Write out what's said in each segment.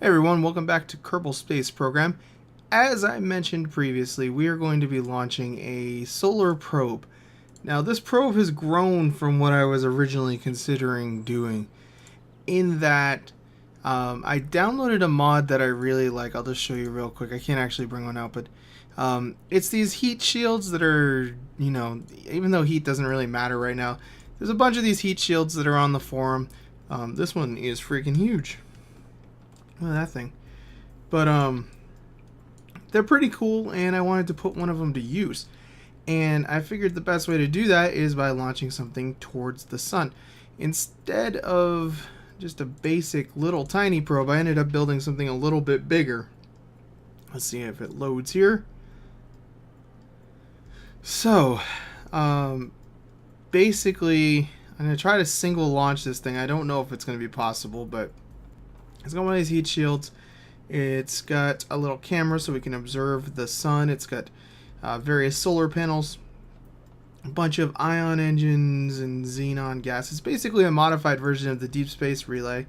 Hey everyone, welcome back to Kerbal Space Program. As I mentioned previously, we are going to be launching a solar probe. Now this probe has grown from what I was originally considering doing, in that I downloaded a mod that I really like. I'll just show you real quick. I can't actually bring one out, but it's these heat shields that are, even though heat doesn't really matter right now, there's a bunch of these heat shields that are on the forum. This one is freaking huge. Look at that thing. But they're pretty cool, and I wanted to put one of them to use. And I figured the best way to do that is by launching something towards the sun. Instead of just a basic little tiny probe, I ended up building something a little bit bigger. Let's see if it loads here. So, basically, I'm going to try to single launch this thing. I don't know if it's going to be possible, but it's got one of these heat shields. It's got a little camera so we can observe the sun. It's got various solar panels, a bunch of ion engines and xenon gas. It's basically a modified version of the deep space relay.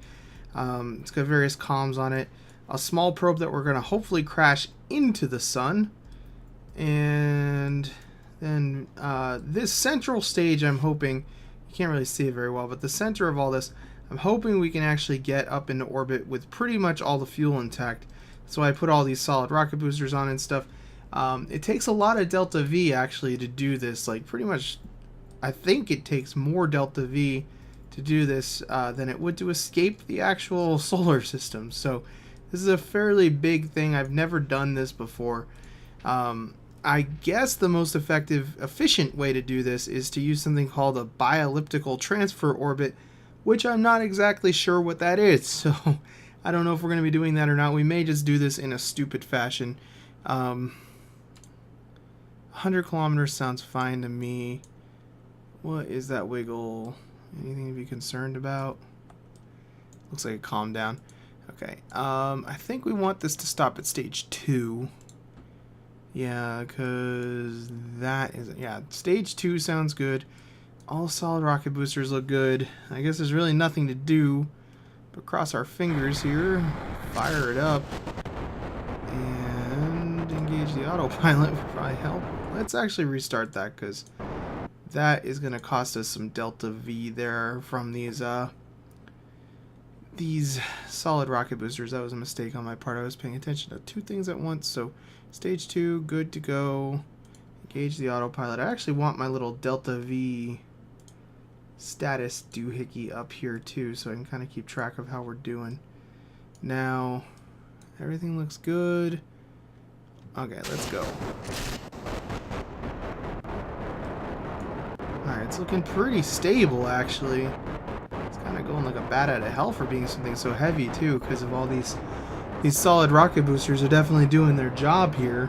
It's got various comms on it. A small probe that we're going to hopefully crash into the sun. And then this central stage, I'm hoping, you can't really see it very well, but the center of all this, I'm hoping we can actually get up into orbit with pretty much all the fuel intact. So I put all these solid rocket boosters on and stuff. It takes a lot of delta V actually to do this. Like pretty much, I think it takes more delta V to do this than it would to escape the actual solar system. So this is a fairly big thing. I've never done this before. I guess the most efficient way to do this is to use something called a bielliptical transfer orbit, which I'm not exactly sure what that is, so I don't know if we're going to be doing that or not. We may just do this in a stupid fashion. 100 kilometers sounds fine to me. What is that wiggle? Anything to be concerned about? Looks like it calmed down. Okay, I think we want this to stop at stage 2. Yeah, because that is... yeah, stage 2 sounds good. All solid rocket boosters look good. I guess there's really nothing to do but cross our fingers here, fire it up, and engage the autopilot would probably help. Let's actually restart that because that is going to cost us some delta V there from these solid rocket boosters. That was a mistake on my part. I was paying attention to two things at once. So stage 2, good to go. Engage the autopilot. I actually want my little delta V status doohickey up here too, so I can kind of keep track of how we're doing. Now everything looks good. Okay, let's go. Alright, it's looking pretty stable actually. It's kind of going like a bat out of hell for being something so heavy too, because of all these solid rocket boosters are definitely doing their job here.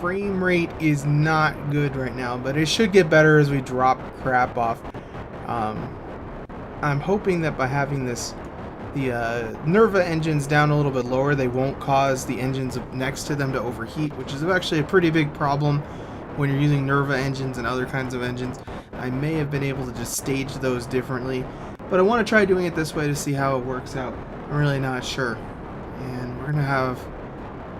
Frame rate is not good right now, but it should get better as we drop crap off. I'm hoping that by having the Nerva engines down a little bit lower, they won't cause the engines next to them to overheat, which is actually a pretty big problem when you're using Nerva engines and other kinds of engines. I may have been able to just stage those differently, but I want to try doing it this way to see how it works out. I'm really not sure. And we're going to have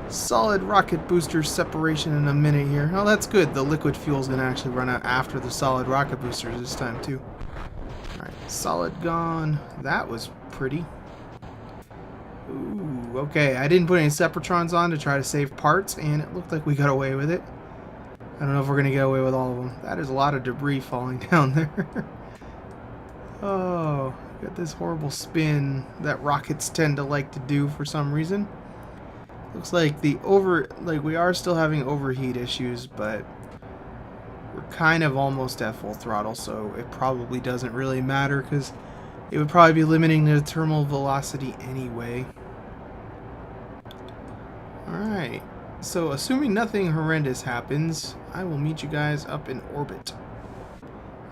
solid rocket booster separation in a minute here. Oh, that's good. The liquid fuel is going to actually run out after the solid rocket boosters this time too. Alright, solid gone. That was pretty. Ooh, okay. I didn't put any Separatrons on to try to save parts, and it looked like we got away with it. I don't know if we're going to get away with all of them. That is a lot of debris falling down there. Oh, got this horrible spin that rockets tend to like to do for some reason. Looks like we are still having overheat issues, but we're kind of almost at full throttle, so it probably doesn't really matter because it would probably be limiting the terminal velocity anyway. Alright, so assuming nothing horrendous happens, I will meet you guys up in orbit.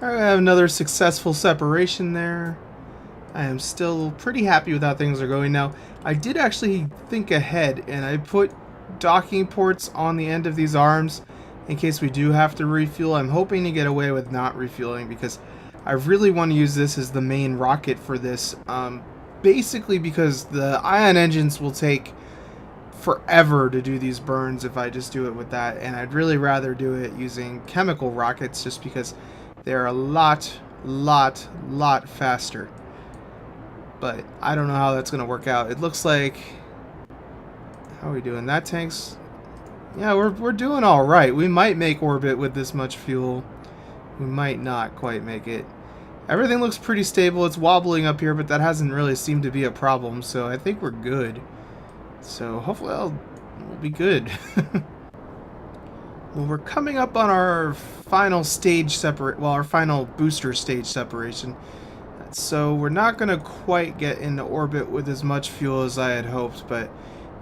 Alright, I have another successful separation there. I am still pretty happy with how things are going now. I did actually think ahead, and I put docking ports on the end of these arms in case we do have to refuel. I'm hoping to get away with not refueling because I really want to use this as the main rocket for this basically because the ion engines will take forever to do these burns if I just do it with that, and I'd really rather do it using chemical rockets just because they're a lot faster. But I don't know how that's gonna work out. It looks like, how are we doing? That tank's, yeah, we're doing all right. We might make orbit with this much fuel. We might not quite make it. Everything looks pretty stable. It's wobbling up here, but that hasn't really seemed to be a problem, so I think we're good. So hopefully we'll be good. Well, we're coming up on our final stage our final booster stage separation. So we're not going to quite get into orbit with as much fuel as I had hoped, but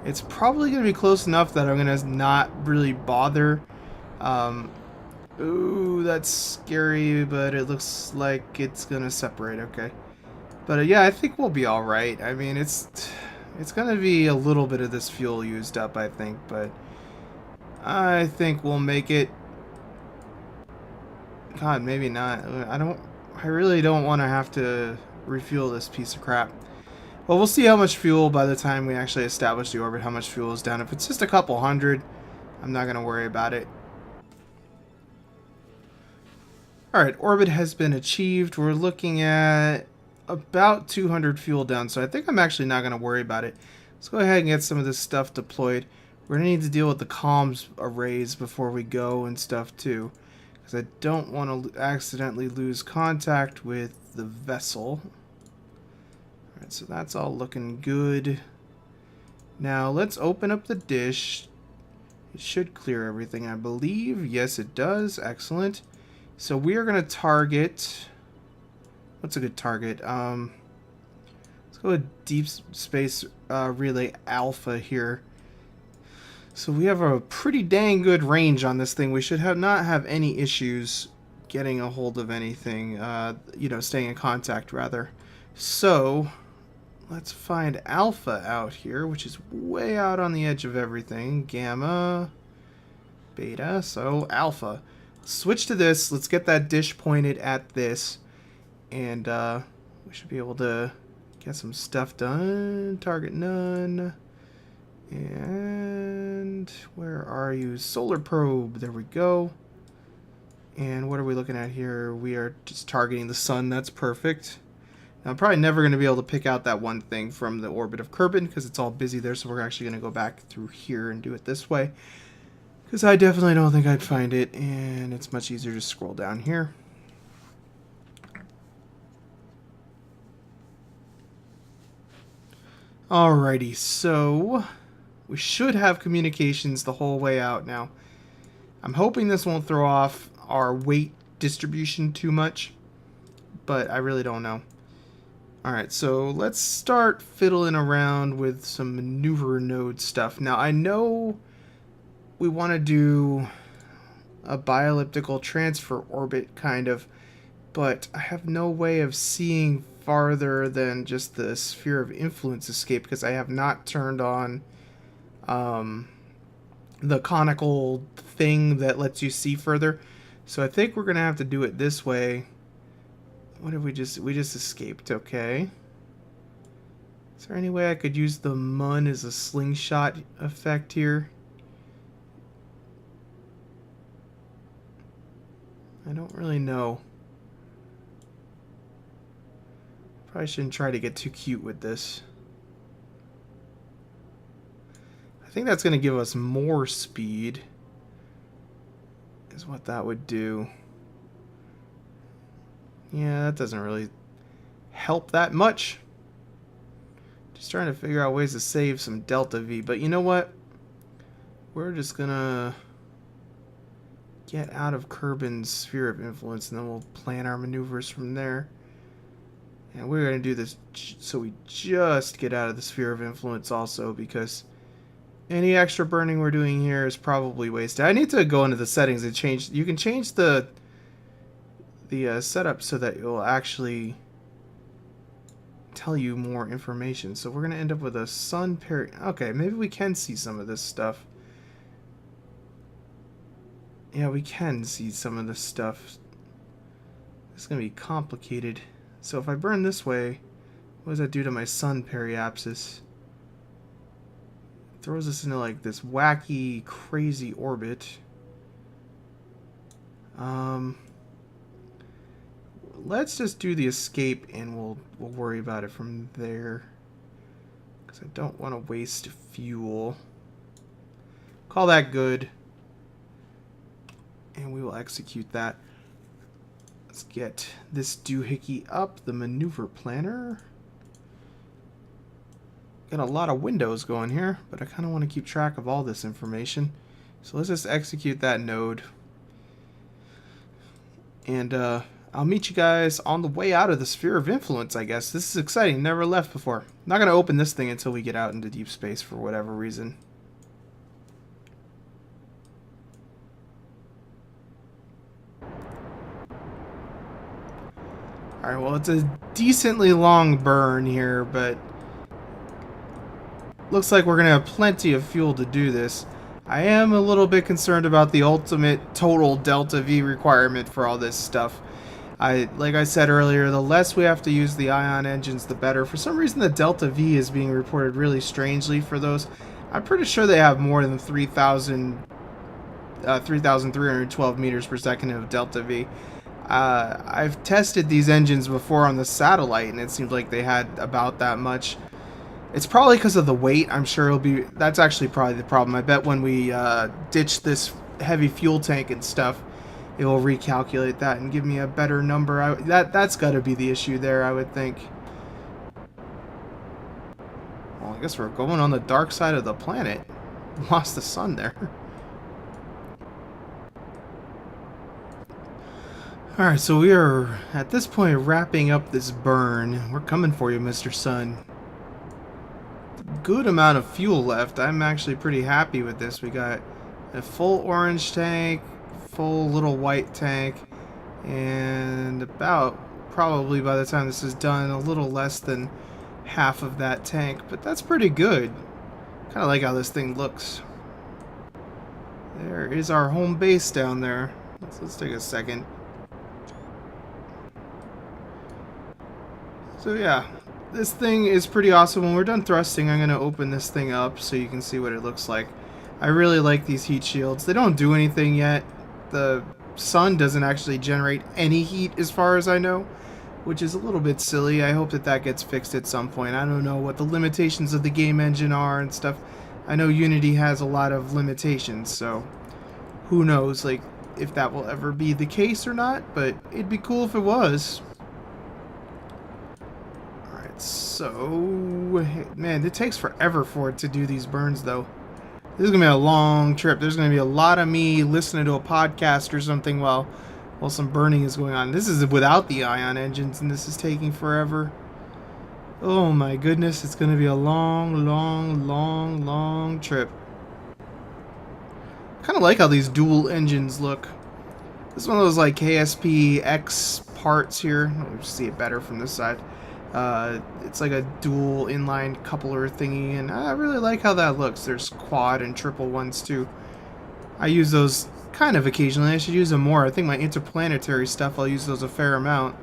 it's probably going to be close enough that I'm going to not really bother. Ooh, that's scary, but it looks like it's going to separate, okay. But yeah, I think we'll be alright. I mean, it's going to be a little bit of this fuel used up, I think, but I think we'll make it. God, maybe not. I really don't want to have to refuel this piece of crap. Well, we'll see how much fuel by the time we actually establish the orbit, how much fuel is down. If it's just a couple hundred, I'm not going to worry about it. Alright, orbit has been achieved. We're looking at about 200 fuel down, so I think I'm actually not going to worry about it. Let's go ahead and get some of this stuff deployed. We're going to need to deal with the comms arrays before we go and stuff too, because I don't want to accidentally lose contact with the vessel. Alright, so that's all looking good. Now let's open up the dish. It should clear everything, I believe. Yes, it does. Excellent. So we are going to target... What's a good target? Let's go with Deep Space Relay Alpha here. So we have a pretty dang good range on this thing. We should not have any issues getting a hold of anything, you know, staying in contact, rather. So let's find Alpha out here, which is way out on the edge of everything. Gamma, Beta, so Alpha. Switch to this. Let's get that dish pointed at this. And we should be able to get some stuff done. Target none. And where are you? Solar probe. There we go. And what are we looking at here? We are just targeting the sun. That's perfect. Now, I'm probably never going to be able to pick out that one thing from the orbit of Kerbal because it's all busy there. So we're actually going to go back through here and do it this way, because I definitely don't think I'd find it. And it's much easier to scroll down here. Alrighty, so we should have communications the whole way out now. I'm hoping this won't throw off our weight distribution too much, but I really don't know. Alright, so let's start fiddling around with some maneuver node stuff. Now, I know we want to do a bielliptical transfer orbit, kind of, but I have no way of seeing farther than just the sphere of influence escape because I have not turned on the conical thing that lets you see further. So I think we're gonna have to do it this way. What if we just escaped? Okay. Is there any way I could use the MUN as a slingshot effect here? I don't really know. Probably shouldn't try to get too cute with this. I think that's going to give us more speed, is what that would do. Yeah, that doesn't really help that much. Just trying to figure out ways to save some delta V. But you know what? We're just going to get out of Kerbal's sphere of influence, and then we'll plan our maneuvers from there. And we're going to do this so we just get out of the sphere of influence also, because any extra burning we're doing here is probably wasted. I need to go into the settings and change. You can change the setup so that it will actually tell you more information. So we're going to end up with a sun pair. Okay, maybe we can see some of this stuff. Yeah, we can see some of this stuff. It's going to be complicated. So if I burn this way, What does that do to my sun periapsis? Throws us into like this wacky, crazy orbit. Let's just do the escape and we'll worry about it from there. Because I don't want to waste fuel. Call that good. And we will execute that. Let's get this doohickey up, the maneuver planner. Got a lot of windows going here, but I kind of want to keep track of all this information. So let's just execute that node. And I'll meet you guys on the way out of the sphere of influence, I guess. This is exciting. Never left before. Not going to open this thing until we get out into deep space for whatever reason. Alright, well, it's a decently long burn here, but looks like we're going to have plenty of fuel to do this. I am a little bit concerned about the ultimate total delta V requirement for all this stuff. Like I said earlier, the less we have to use the ion engines, the better. For some reason, the delta V is being reported really strangely for those. I'm pretty sure they have more than 3,312 meters per second of delta V. I've tested these engines before on the satellite, and it seemed like they had about that much. It's probably because of the weight. I'm sure it'll be... That's actually probably the problem. I bet when we ditch this heavy fuel tank and stuff, it will recalculate that and give me a better number. That's got to be the issue there, I would think. Well, I guess we're going on the dark side of the planet. Lost the sun there. Alright, so we are, at this point, wrapping up this burn. We're coming for you, Mr. Sun. Good amount of fuel left. I'm actually pretty happy with this. We got a full orange tank, full little white tank, and about, probably by the time this is done, a little less than half of that tank, but that's pretty good. Kind of like how this thing looks. There is our home base down there. Let's take a second. So yeah, this thing is pretty awesome. When we're done thrusting, I'm going to open this thing up so you can see what it looks like. I really like these heat shields. They don't do anything yet. The sun doesn't actually generate any heat as far as I know, which is a little bit silly. I hope that that gets fixed at some point. I don't know what the limitations of the game engine are and stuff. I know Unity has a lot of limitations, so who knows like if that will ever be the case or not, but it'd be cool if it was. So, man, it takes forever for it to do these burns, though. This is going to be a long trip. There's going to be a lot of me listening to a podcast or something while some burning is going on. This is without the ion engines, and this is taking forever. Oh, my goodness. It's going to be a long, long, long, long trip. I kind of like how these dual engines look. This is one of those, like, KSP X parts here. Let me see it better from this side. It's like a dual inline coupler thingy, and I really like how that looks. There's quad and triple ones too. I use those kind of occasionally. I should use them more. I think my interplanetary stuff, I'll use those a fair amount.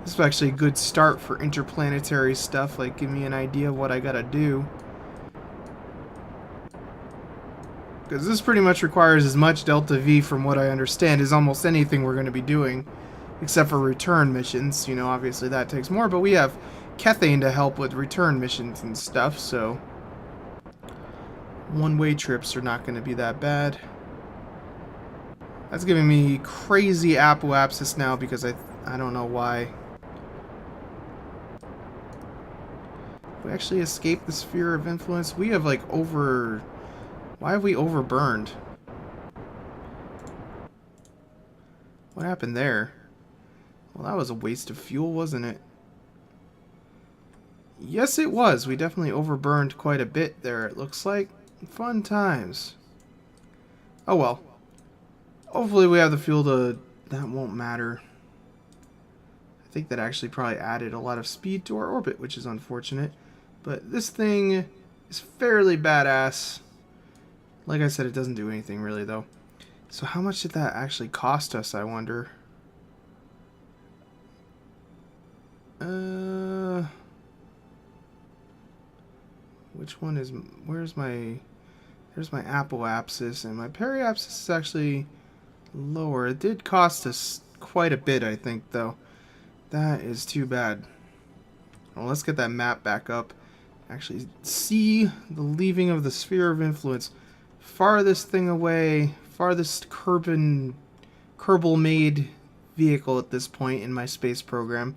This is actually a good start for interplanetary stuff, like give me an idea of what I gotta do. Because this pretty much requires as much delta V from what I understand as almost anything we're going to be doing. Except for return missions, you know, obviously that takes more, but we have Kethane to help with return missions and stuff, so one-way trips are not going to be that bad. That's giving me crazy apoapsis now because I don't know why. We actually escaped the sphere of influence. We have like why have we overburned? What happened there? Well, that was a waste of fuel, wasn't it? Yes, it was. We definitely overburned quite a bit there, it looks like. Fun times. Oh well. Hopefully we have the fuel to... That won't matter. I think that actually probably added a lot of speed to our orbit, which is unfortunate. But this thing is fairly badass. Like I said, it doesn't do anything really, though. So how much did that actually cost us, I wonder? which one is, where's my, there's my apoapsis, and my periapsis is actually lower. It did cost us quite a bit, I think, though. That is too bad. Well, let's get that map back up. Actually see the leaving of the sphere of influence. Farthest thing away, farthest Kerbal made vehicle at this point in my space program.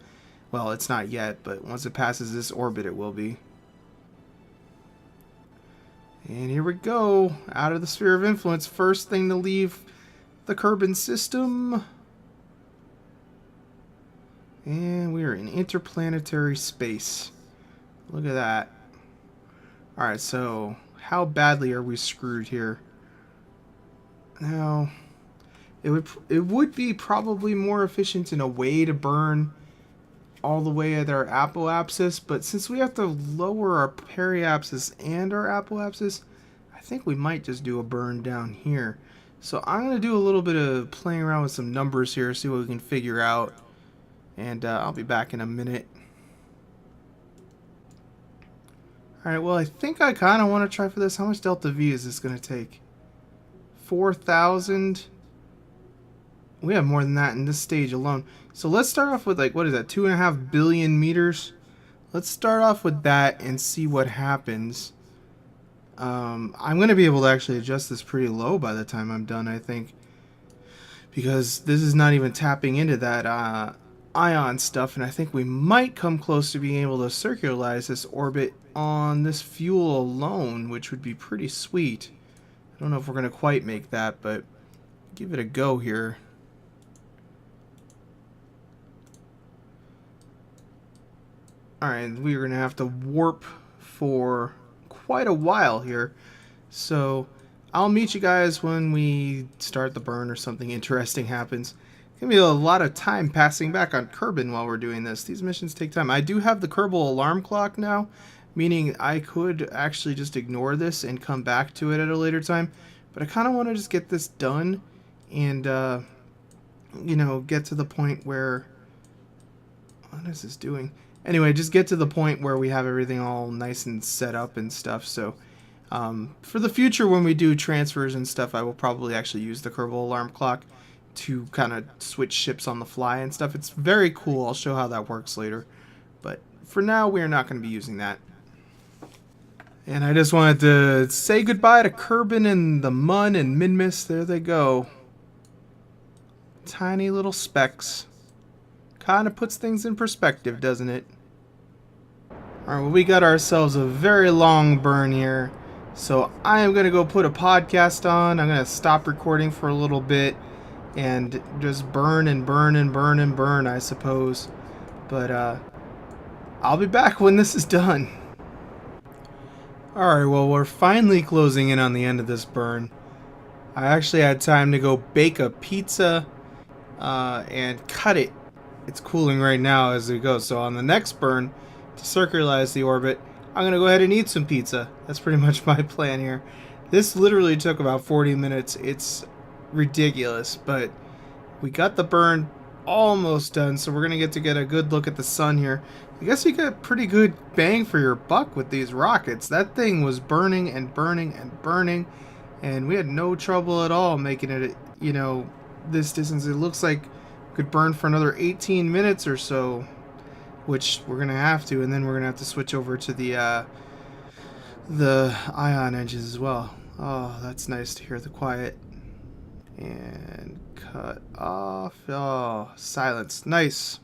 Well, it's not yet, but once it passes this orbit, it will be. And here we go, out of the sphere of influence. First thing to leave the Kerbal system. And we are in interplanetary space. Look at that. Alright, so how badly are we screwed here? Now, it would be probably more efficient in a way to burn all the way at our apoapsis, but since we have to lower our periapsis and our apoapsis, I think we might just do a burn down here. So I'm going to do a little bit of playing around with some numbers here, see what we can figure out, and I'll be back in a minute. Alright, well, I think I kind of want to try for this. How much delta V is this going to take? 4,000? We have more than that in this stage alone. So let's start off with, like, what is that, 2.5 billion meters? Let's start off with that and see what happens. I'm going to be able to actually adjust this pretty low by the time I'm done, I think. Because this is not even tapping into that ion stuff, and I think we might come close to being able to circularize this orbit on this fuel alone, which would be pretty sweet. I don't know if we're going to quite make that, but give it a go here. Alright, we're going to have to warp for quite a while here. So I'll meet you guys when we start the burn or something interesting happens. It's going to be a lot of time passing back on Kerbal while we're doing this. These missions take time. I do have the Kerbal alarm clock now, meaning I could actually just ignore this and come back to it at a later time. But I kind of want to just get this done and, you know, get to the point where... What is this doing? Anyway, just get to the point where we have everything all nice and set up and stuff. So for the future, when we do transfers and stuff, I will probably actually use the Kerbal alarm clock to kind of switch ships on the fly and stuff. It's very cool. I'll show how that works later. But for now, we are not going to be using that. And I just wanted to say goodbye to Kerbal and the Mun and Minmus. There they go. Tiny little specks. Kind of puts things in perspective, doesn't it? Alright, well, we got ourselves a very long burn here. So I am going to go put a podcast on. I'm going to stop recording for a little bit and just burn and burn and burn and burn, I suppose. But I'll be back when this is done. Alright, well, we're finally closing in on the end of this burn. I actually had time to go bake a pizza and cut it. It's cooling right now as it goes. So on the next burn, to circularize the orbit, I'm going to go ahead and eat some pizza. That's pretty much my plan here. This literally took about 40 minutes. It's ridiculous, but we got the burn almost done, so we're going to get a good look at the sun here. I guess you got pretty good bang for your buck with these rockets. That thing was burning and burning and burning, and we had no trouble at all making it, you know, this distance. It looks like could burn for another 18 minutes or so, which we're gonna have to, and then we're gonna have to switch over to the ion engines as well. Oh, that's nice to hear the quiet. And cut off. Oh, silence. Nice.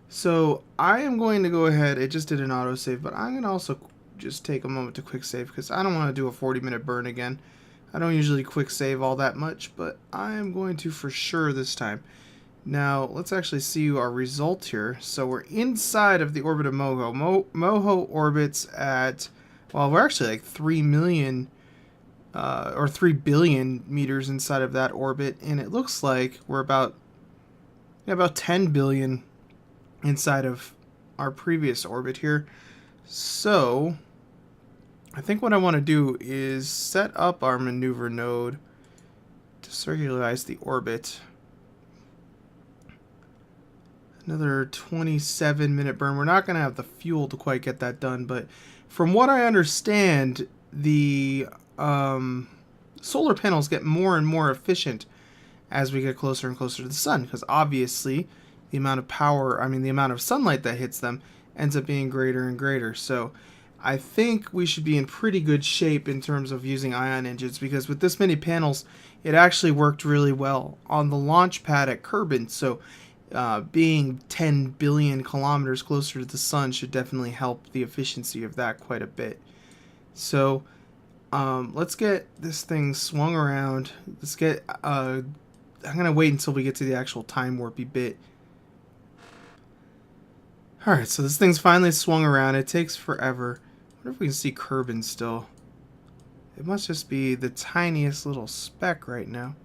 So I am going to go ahead. It just did an autosave, but I'm gonna also just take a moment to quick save because I don't want to do a 40-minute burn again. I don't usually quick save all that much, but I am going to for sure this time. Now, let's actually see our result here. So we're inside of the orbit of Moho. Moho orbits at, well, we're actually like 3 million or 3 billion meters inside of that orbit, and it looks like we're about 10 billion inside of our previous orbit here. So I think what I want to do is set up our maneuver node to circularize the orbit. Another 27-minute burn. We're not going to have the fuel to quite get that done, but from what I understand, the solar panels get more and more efficient as we get closer and closer to the sun, because obviously the amount of power, the amount of sunlight that hits them ends up being greater and greater. So I think we should be in pretty good shape in terms of using ion engines, because with this many panels, it actually worked really well on the launch pad at Kerbal. So being 10 billion kilometers closer to the sun should definitely help the efficiency of that quite a bit. So let's get this thing swung around. Let's get I'm gonna wait until we get to the actual time warpy bit. Alright, so this thing's finally swung around. It takes forever. I wonder if we can see Kerbal still. It must just be the tiniest little speck right now.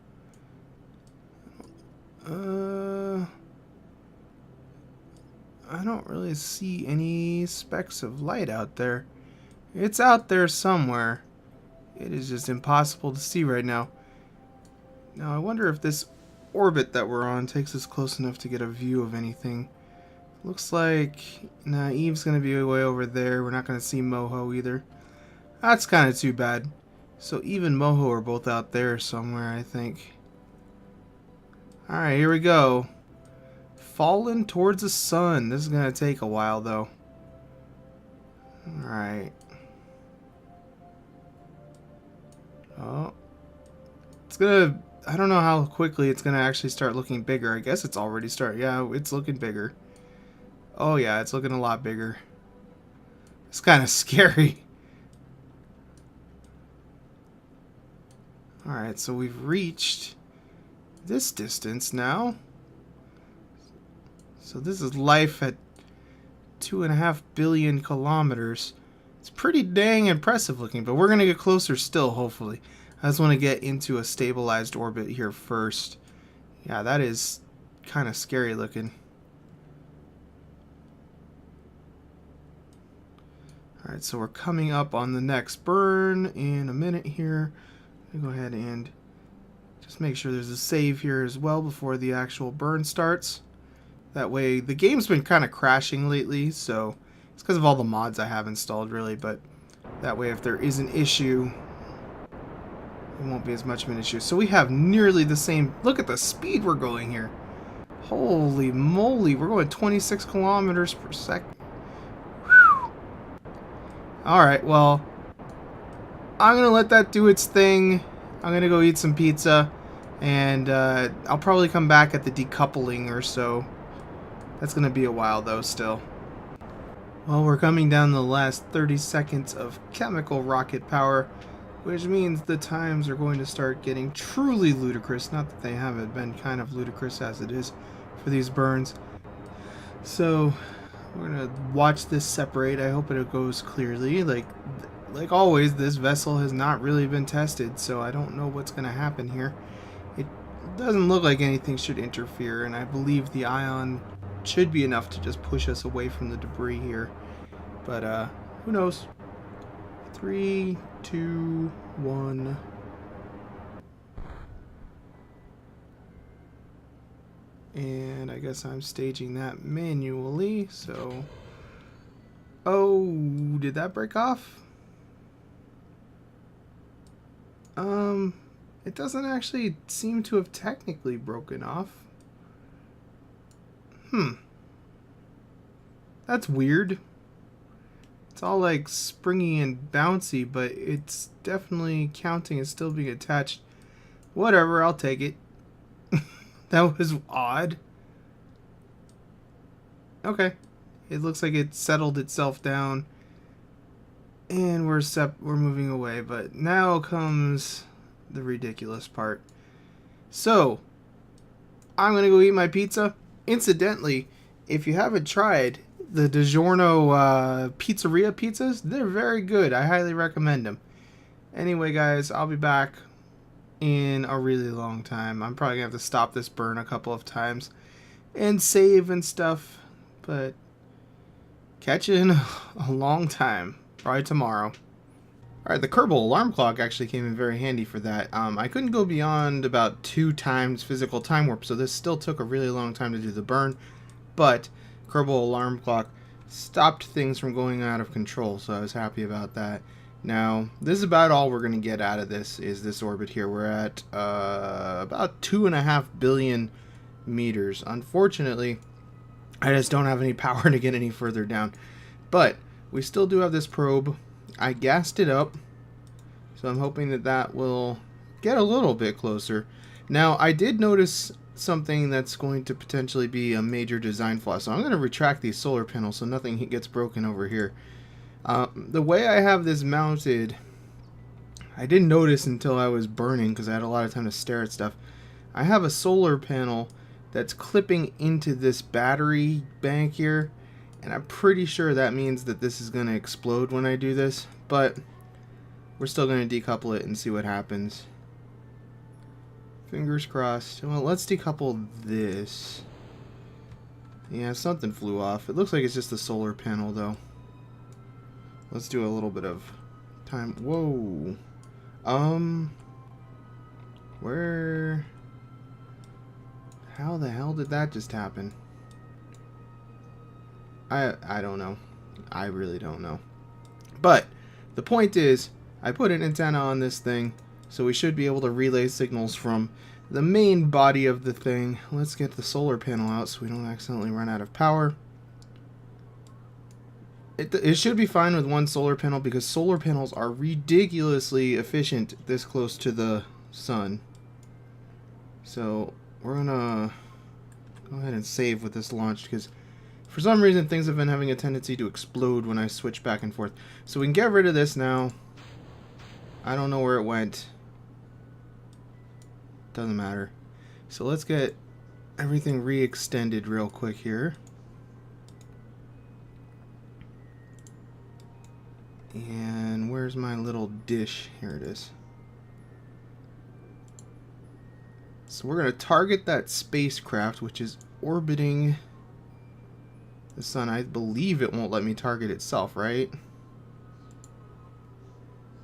I don't really see any specks of light out there. It's out there somewhere. It is just impossible to see right now. Now I wonder if this orbit that we're on takes us close enough to get a view of anything. Looks like, nah, Eve's gonna be way over there. We're not gonna see Moho either. That's kind of too bad. So Eve and Moho are both out there somewhere, I think. Alright, here we go. Falling towards the sun. This is gonna take a while though. Alright. Oh. It's gonna... I don't know how quickly it's gonna actually start looking bigger. I guess it's already started. Yeah, it's looking bigger. Oh yeah, it's looking a lot bigger. It's kind of scary. Alright, so we've reached this distance now. So this is life at 2.5 billion kilometers. It's pretty dang impressive looking, but we're going to get closer still, hopefully. I just want to get into a stabilized orbit here first. Yeah, that is kind of scary looking. Alright, so we're coming up on the next burn in a minute here. I'm going to go ahead and just make sure there's a save here as well before the actual burn starts. That way, the game's been kind of crashing lately, so it's because of all the mods I have installed, really, but that way if there is an issue, it won't be as much of an issue. So we have nearly the same... Look at the speed we're going here. Holy moly, we're going 26 kilometers per second. Alright, well, I'm going to let that do its thing. I'm going to go eat some pizza, and I'll probably come back at the decoupling or so. That's going to be a while, though, still. Well, we're coming down the last 30 seconds of chemical rocket power, which means the times are going to start getting truly ludicrous. Not that they haven't been kind of ludicrous as it is for these burns. So, we're going to watch this separate. I hope it goes clearly. Like always, this vessel has not really been tested, so I don't know what's going to happen here. It doesn't look like anything should interfere, and I believe the ion should be enough to just push us away from the debris here. But, who knows? 3, 2, 1. And I guess I'm staging that manually, so... Oh, did that break off? It doesn't actually seem to have technically broken off. That's weird. It's all like springy and bouncy, but it's definitely counting as still being attached. Whatever, I'll take it. That was odd. Okay. It looks like it settled itself down. And we're moving away, but now comes the ridiculous part. So, I'm going to go eat my pizza. Incidentally, if you haven't tried the DiGiorno pizzeria pizzas, they're very good. I highly recommend them. Anyway, guys, I'll be back in a really long time. I'm probably going to have to stop this burn a couple of times and save and stuff, but catch you in a long time. Probably tomorrow. Alright, the Kerbal alarm clock actually came in very handy for that. I couldn't go beyond about 2 times physical time warp, so this still took a really long time to do the burn. but Kerbal alarm clock stopped things from going out of control, so I was happy about that. Now, this is about all we're going to get out of this, is this orbit here. We're at about 2.5 billion meters. Unfortunately, I just don't have any power to get any further down. But we still do have this probe. I gassed it up, so I'm hoping that that will get a little bit closer. Now, I did notice something that's going to potentially be a major design flaw, so I'm going to retract these solar panels so nothing gets broken over here. The way I have this mounted, I didn't notice until I was burning because I had a lot of time to stare at stuff. I have a solar panel that's clipping into this battery bank here, and I'm pretty sure that means that this is going to explode when I do this, but we're still going to decouple it and see what happens. Fingers crossed. Well, let's decouple this. Yeah, something flew off. It looks like it's just the solar panel, though. Let's do a little bit of time. Whoa. Where? How the hell did that just happen? I don't know. I really don't know. But the point is, I put an antenna on this thing, so we should be able to relay signals from the main body of the thing. Let's get the solar panel out so we don't accidentally run out of power. It should be fine with one solar panel because solar panels are ridiculously efficient this close to the sun. So we're gonna go ahead and save with this launch because for some reason things have been having a tendency to explode when I switch back and forth. So we can get rid of this now. I don't know where it went. Doesn't matter. So let's get everything re-extended real quick here. And where's my little dish? Here it is. So we're going to target that spacecraft, which is orbiting the sun. I believe it won't let me target itself, right?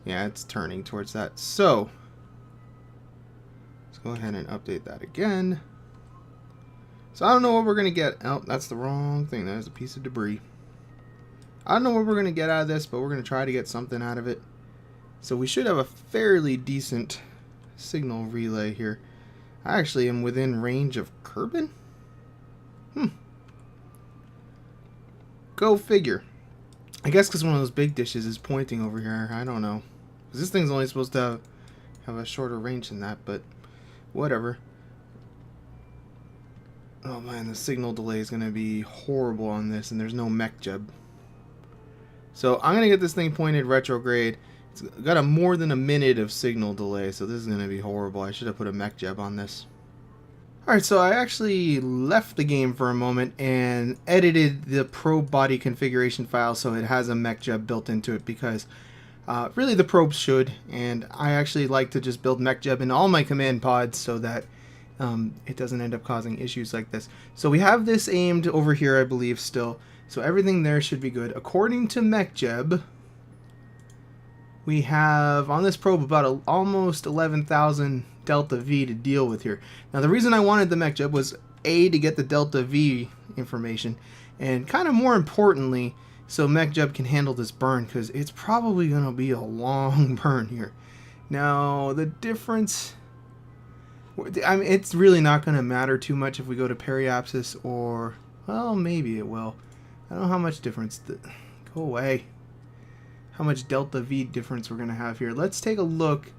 Yeah, it's turning towards that. So let's go ahead and update that again. So I don't know what we're going to get. Oh, that's the wrong thing. That is a piece of debris. I don't know what we're going to get out of this, but we're going to try to get something out of it. So we should have a fairly decent signal relay here. I actually am within range of Kerbal? Go figure. I guess because one of those big dishes is pointing over here. I don't know. Because this thing's only supposed to have a shorter range than that, but whatever. Oh man, the signal delay is going to be horrible on this, and there's no mech jeb. So I'm going to get this thing pointed retrograde. It's got a more than a minute of signal delay, so this is going to be horrible. I should have put a mech jeb on this. Alright, so I actually left the game for a moment and edited the probe body configuration file so it has a mech jeb built into it because really the probes should, and I actually like to just build mech jeb in all my command pods so that it doesn't end up causing issues like this. So we have this aimed over here, I believe, still. So everything there should be good. According to MechJeb, we have on this probe about almost 11,000 delta V to deal with here. Now the reason I wanted the MechJeb was A, to get the delta V information, and kind of more importantly, so MechJeb can handle this burn, because it's probably going to be a long burn here. Now the difference, I mean, it's really not going to matter too much if we go to periapsis, or, well, maybe it will. I don't know how much difference. Go away. How much delta V difference we're going to have here. Let's take a look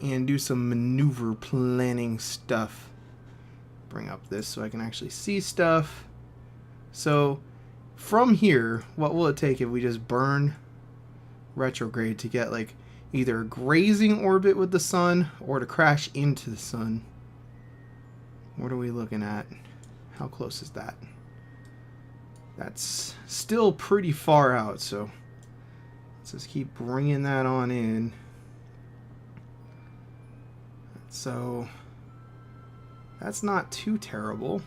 and do some maneuver planning stuff. Bring up this so I can actually see stuff. So from here, what will it take if we just burn retrograde to get like either a grazing orbit with the sun or to crash into the sun? What are we looking at? How close is that? That's still pretty far out, so let's just keep bringing that on in. So that's not too terrible.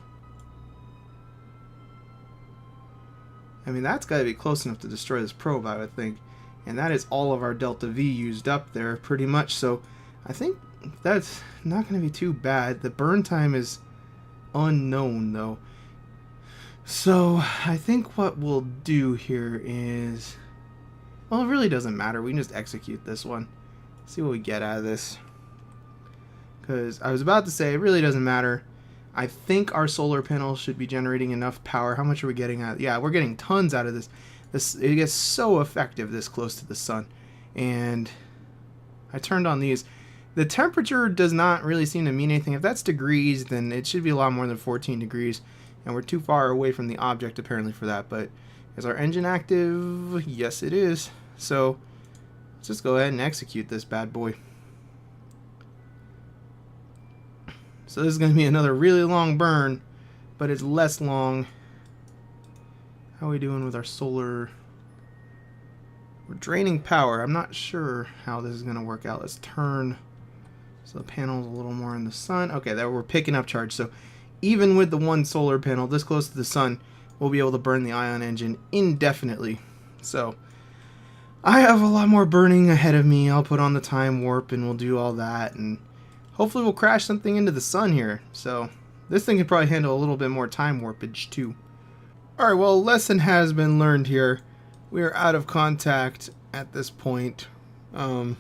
I mean, that's got to be close enough to destroy this probe, I would think. And that is all of our delta V used up there, pretty much. So I think that's not going to be too bad. The burn time is unknown, though. So I think what we'll do here is, well, it really doesn't matter. We can just execute this one. See what we get out of this. Because I was about to say, it really doesn't matter. I think our solar panels should be generating enough power. How much are we getting out? Yeah, we're getting tons out of this. It gets so effective this close to the sun. And I turned on these. The temperature does not really seem to mean anything. If that's degrees, then it should be a lot more than 14 degrees. And we're too far away from the object apparently for that. But is our engine active? Yes, it is. So let's just go ahead and execute this bad boy. So this is going to be another really long burn, but it's less long. How are we doing with our solar? We're draining power. I'm not sure how this is going to work out. Let's turn so the panel's a little more in the sun. Okay, there we're picking up charge. So even with the one solar panel this close to the sun, we'll be able to burn the ion engine indefinitely. So I have a lot more burning ahead of me. I'll put on the time warp and we'll do all that, and hopefully we'll crash something into the sun here. So this thing can probably handle a little bit more time warpage too. Alright, well, a lesson has been learned here. We are out of contact at this point. I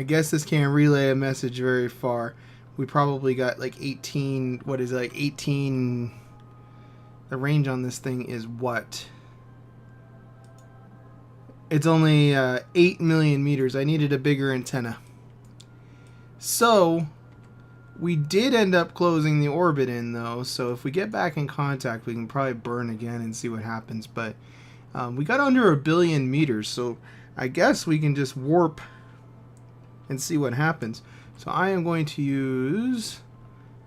guess this can't relay a message very far. We probably got like 18, what is it, like 18, the range on this thing is what? It's only 8 million meters. I needed a bigger antenna. So we did end up closing the orbit in though, so if we get back in contact we can probably burn again and see what happens. But we got under 1 billion meters, so I guess we can just warp and see what happens. So I am going to use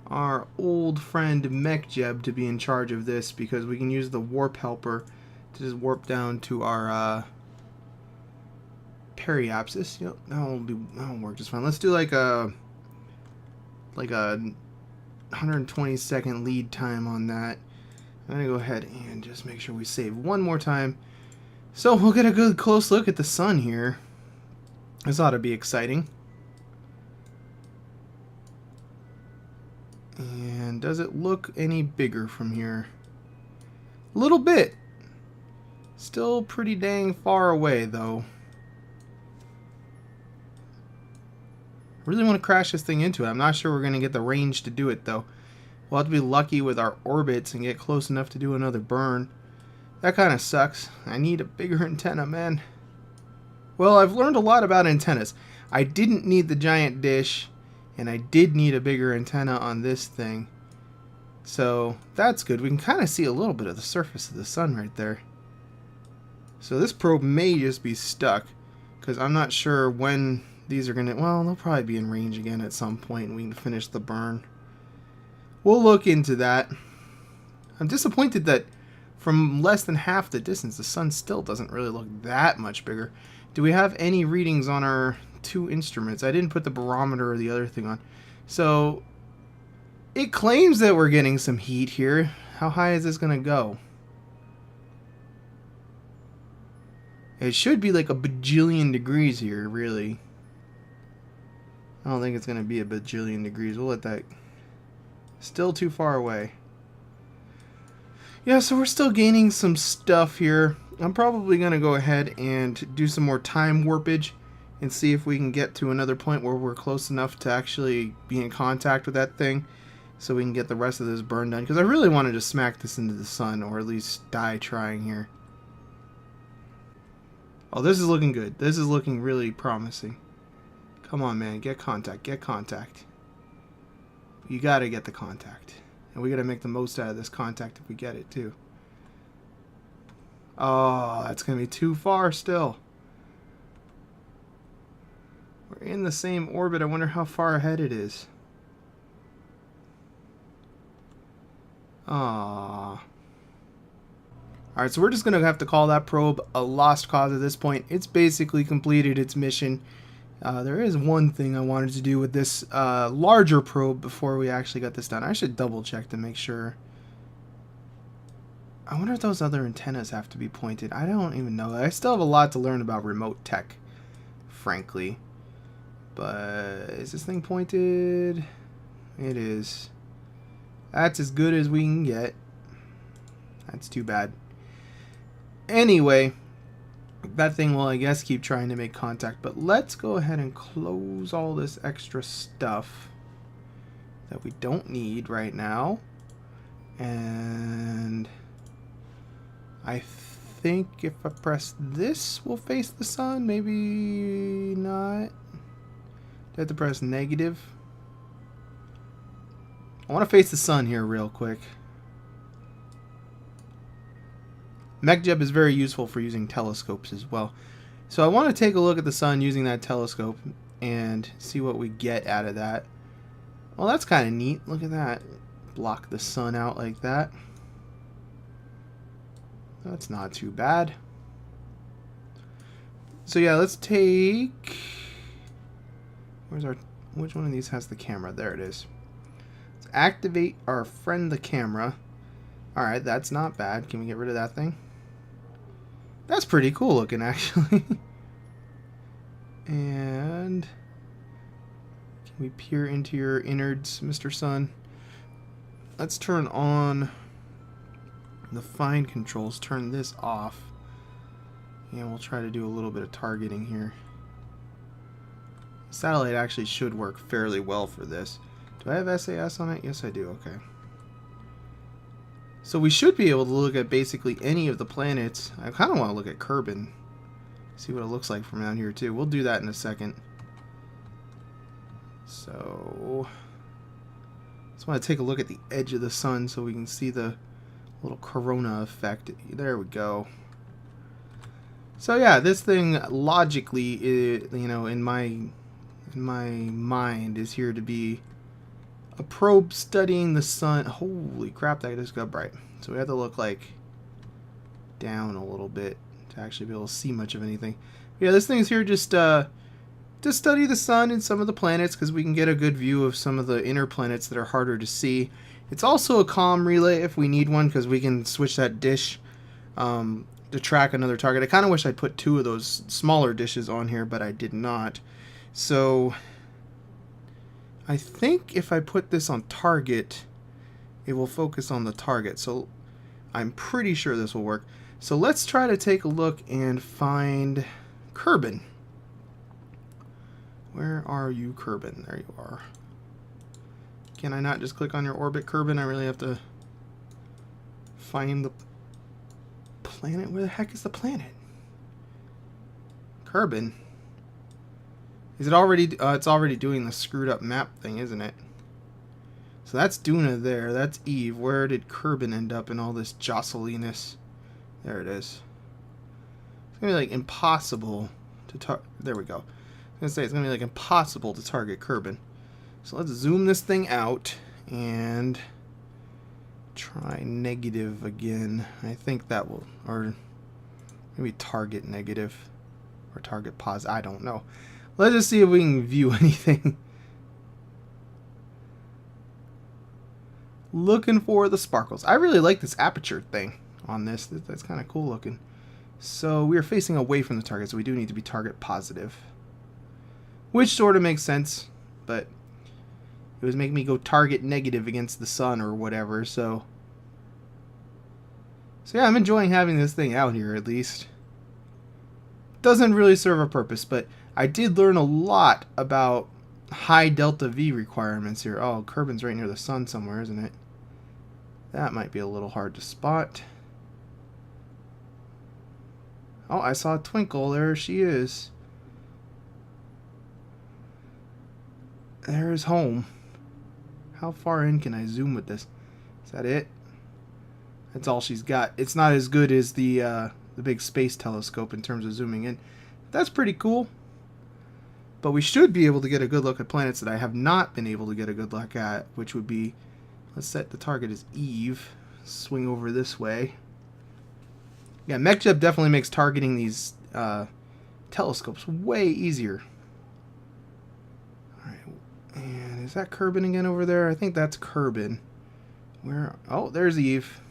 our old friend MechJeb to be in charge of this, because we can use the warp helper to just warp down to our periapsis. Yep, that'll work just fine. Let's do like a 120-second lead time on that. I'm gonna go ahead and just make sure we save one more time, so we'll get a good close look at the sun here. This ought to be exciting. And does it look any bigger from here? A little bit. Still pretty dang far away though. Really want to crash this thing into it. I'm not sure we're going to get the range to do it though. We'll have to be lucky with our orbits and get close enough to do another burn. That kind of sucks. I need a bigger antenna, man. Well, I've learned a lot about antennas. I didn't need the giant dish, and I did need a bigger antenna on this thing. So that's good. We can kind of see a little bit of the surface of the sun right there. So this probe may just be stuck, because I'm not sure when these are going to... Well, they'll probably be in range again at some point, and we can finish the burn. We'll look into that. I'm disappointed that from less than half the distance, the sun still doesn't really look that much bigger. Do we have any readings on our two instruments? I didn't put the barometer or the other thing on. So it claims that we're getting some heat here. How high is this going to go? It should be like a bajillion degrees here, really. I don't think it's going to be a bajillion degrees. We'll let that... Still too far away. Yeah, so we're still gaining some stuff here. I'm probably going to go ahead and do some more time warpage and see if we can get to another point where we're close enough to actually be in contact with that thing, so we can get the rest of this burn done. Because I really wanted to smack this into the sun, or at least die trying here. Oh, this is looking good. This is looking really promising. Come on, man. Get contact. Get contact. You gotta get the contact. And we gotta make the most out of this contact if we get it, too. Oh, that's gonna be too far still. We're in the same orbit. I wonder how far ahead it is. Ah. Alright, so we're just gonna have to call that probe a lost cause at this point. It's basically completed its mission. There is one thing I wanted to do with this larger probe before we actually got this done. I should double check to make sure. I wonder if those other antennas have to be pointed. I don't even know. I still have a lot to learn about remote tech, frankly. But is this thing pointed? It is. That's as good as we can get. That's too bad. Anyway, that thing will, I guess, keep trying to make contact. But let's go ahead and close all this extra stuff that we don't need right now. And I think if I press this, we'll face the sun. Maybe not. I have to press negative. I want to face the sun here real quick. MechJeb is very useful for using telescopes as well. So I want to take a look at the sun using that telescope and see what we get out of that. Well, that's kind of neat. Look at that. Block the sun out like that. That's not too bad. So yeah, let's take... which one of these has the camera? There it is. Let's activate our friend the camera. Alright, that's not bad. Can we get rid of that thing? That's pretty cool looking, actually. And can we peer into your innards, Mr. Sun? Let's turn on the fine controls. Turn this off. And we'll try to do a little bit of targeting here. Satellite actually should work fairly well for this. Do I have SAS on it? Yes, I do. Okay. So we should be able to look at basically any of the planets. I kind of want to look at Kerbal. See what it looks like from down here too. We'll do that in a second. So just want to take a look at the edge of the sun so we can see the little corona effect. There we go. So yeah, this thing logically, you know, in my mind is here to be a probe studying the sun. Holy crap, that just got bright. So we have to look like down a little bit to actually be able to see much of anything. Yeah, this thing's here just to study the sun and some of the planets because we can get a good view of some of the inner planets that are harder to see. It's also a comm relay if we need one because we can switch that dish to track another target. I kind of wish I'd put 2 of those smaller dishes on here, but I did not. So I think if I put this on target, it will focus on the target. So I'm pretty sure this will work. So let's try to take a look and find Kerbal. Where are you, Kerbal? There you are. Can I not just click on your orbit, Kerbal? I really have to find the planet. Where the heck is the planet? Kerbal. Is it already? It's already doing the screwed up map thing, isn't it? So that's Duna there. That's Eve. Where did Kerbal end up in all this jostliness? There it is. It's gonna be like impossible to target. There we go. I was gonna say it's gonna be like impossible to target Kerbal. So let's zoom this thing out and try negative again. I think that will, or maybe target negative or target positive. I don't know. Let's just see if we can view anything. Looking for the sparkles. I really like this aperture thing on this. That's kind of cool looking. So we are facing away from the target, so we do need to be target positive. Which sort of makes sense, but it was making me go target negative against the sun or whatever, so yeah, I'm enjoying having this thing out here at least. Doesn't really serve a purpose, but I did learn a lot about high delta V requirements here. Oh, Kerbal's right near the sun somewhere, isn't it? That might be a little hard to spot. Oh, I saw a twinkle. There she is. There's home. How far in can I zoom with this? Is that it? That's all she's got. It's not as good as the big space telescope in terms of zooming in. That's pretty cool. But we should be able to get a good look at planets that I have not been able to get a good look at, which would be, let's set the target as Eve. Swing over this way. Yeah, MechJeb definitely makes targeting these telescopes way easier. Alright, and is that Kerbal again over there? I think that's Kerbal. Where? Oh, there's Eve.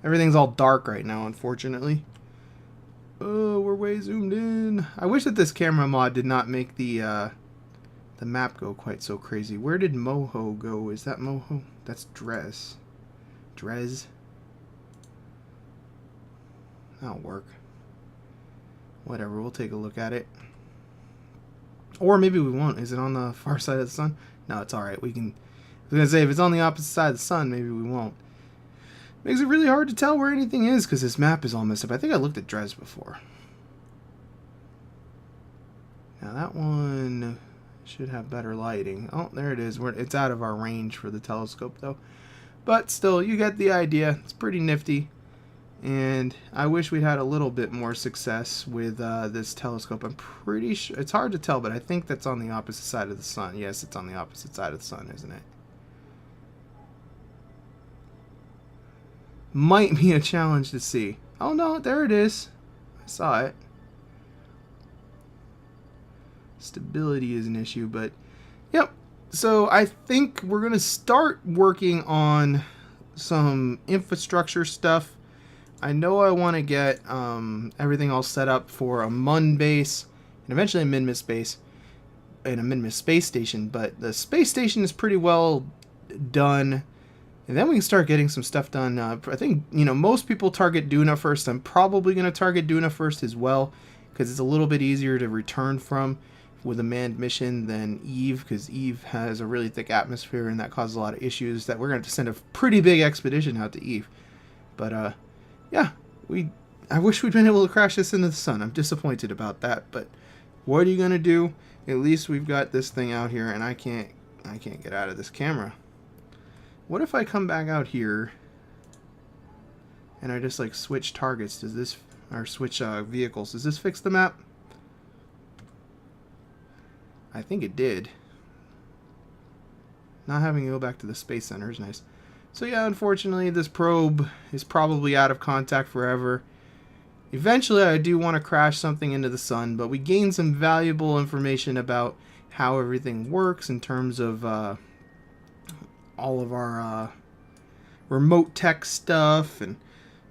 Everything's all dark right now, unfortunately. Oh, we're way zoomed in. I wish that this camera mod did not make the map go quite so crazy. Where did Moho go? Is that Moho? That's Dress. Dres. That'll work. Whatever, we'll take a look at it. Or maybe we won't. Is it on the far side of the sun? No, it's alright. We can... I was going to say, if it's on the opposite side of the sun, maybe we won't. Makes it really hard to tell where anything is because this map is all messed up. I think I looked at Dres before. Now that one should have better lighting. Oh, there it is. It's out of our range for the telescope, though. But still, you get the idea. It's pretty nifty. And I wish we'd had a little bit more success with this telescope. I'm pretty sure... It's hard to tell, but I think that's on the opposite side of the sun. Yes, it's on the opposite side of the sun, isn't it? Might be a challenge to see. Oh, no, there it is. I saw it. Stability is an issue, but... Yep. So I think we're going to start working on some infrastructure stuff. I know I want to get everything all set up for a MUN base and eventually a Minmus base and a Minmus space station, but the space station is pretty well done, and then we can start getting some stuff done. I think, you know, most people target Duna first. I'm probably going to target Duna first as well because it's a little bit easier to return from with a manned mission than Eve, because Eve has a really thick atmosphere and that causes a lot of issues that we're going to have to send a pretty big expedition out to Eve. But yeah, I wish we'd been able to crash this into the sun. I'm disappointed about that, but what are you gonna do? At least we've got this thing out here, and I can't get out of this camera. What if I come back out here and I just like switch targets? Does this, or switch vehicles? Does this fix the map? I think it did. Not having to go back to the space center is nice. So yeah, unfortunately, this probe is probably out of contact forever. Eventually, I do want to crash something into the sun, but we gained some valuable information about how everything works in terms of all of our remote tech stuff and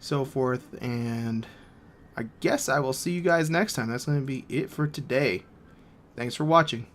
so forth. And I guess I will see you guys next time. That's going to be it for today. Thanks for watching.